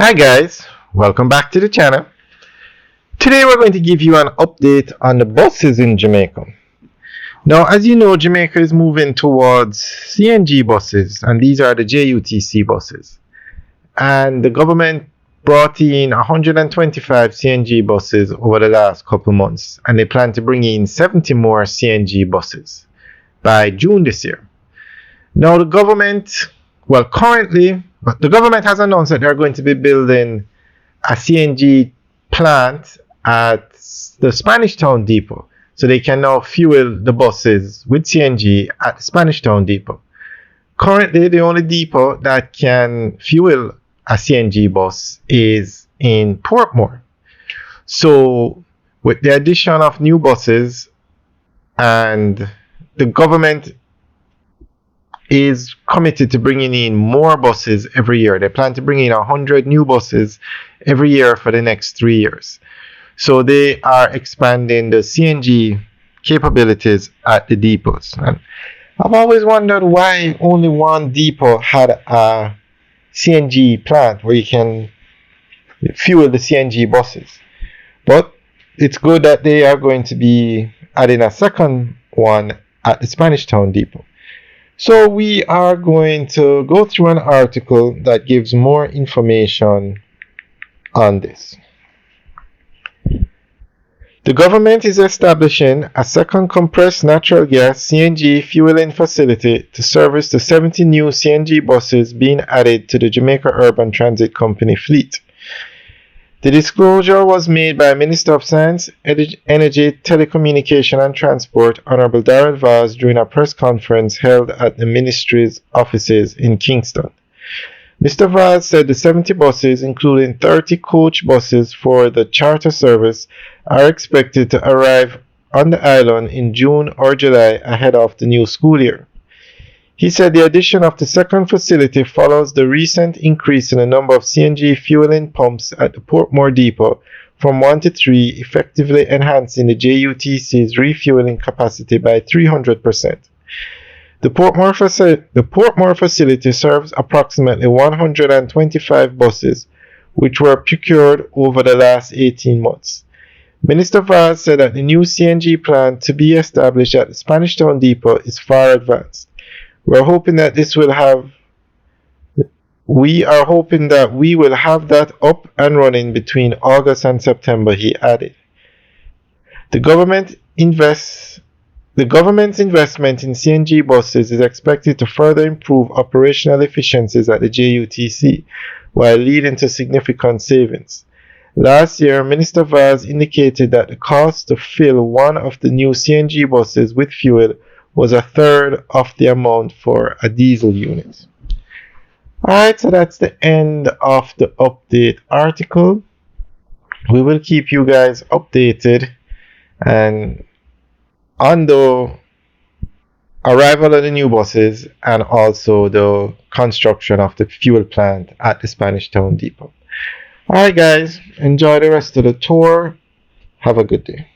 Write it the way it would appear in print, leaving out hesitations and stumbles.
Hi guys, welcome back to the channel. Today we're going to give you an update on the buses in Jamaica. Now, as you know, Jamaica is moving towards CNG buses, and these are the JUTC buses. And the government brought in 125 CNG buses over the last couple months, and they plan to bring in 70 more CNG buses by June this year. Now, the government has announced that they're going to be building a CNG plant at the Spanish Town Depot. So they can now fuel the buses with CNG at the Spanish Town Depot. Currently, the only depot that can fuel a CNG bus is in Portmore. So with the addition of new buses, and the government is committed to bringing in more buses every year. They plan to bring in 100 new buses every year for the next 3 years. So they are expanding the CNG capabilities at the depots. And I've always wondered why only one depot had a CNG plant where you can fuel the CNG buses. But it's good that they are going to be adding a second one at the Spanish Town Depot. So we are going to go through an article that gives more information on this. The government is establishing a second compressed natural gas CNG fueling facility to service the 70 new CNG buses being added to the Jamaica Urban Transit Company fleet. The disclosure was made by Minister of Science, Energy, Telecommunication and Transport, Honorable Darrell Vaz, during a press conference held at the ministry's offices in Kingston. Mr. Vaz said the 70 buses, including 30 coach buses for the charter service, are expected to arrive on the island in June or July ahead of the new school year. He said the addition of the second facility follows the recent increase in the number of CNG fueling pumps at the Portmore Depot from 1 to 3, effectively enhancing the JUTC's refueling capacity by 300%. The Portmore facility serves approximately 125 buses, which were procured over the last 18 months. Minister Vaz said that the new CNG plant to be established at the Spanish Town Depot is far advanced. We are hoping that we will have that up and running between August and September, he added. The government's investment in CNG buses is expected to further improve operational efficiencies at the JUTC, while leading to significant savings. Last year, Minister Vaz indicated that the cost to fill one of the new CNG buses with fuel was a third of the amount for a diesel unit. Alright, so that's the end of the update article. We will keep you guys updated and on the arrival of the new buses and also the construction of the fuel plant at the Spanish Town Depot. Alright guys, enjoy the rest of the tour. Have a good day.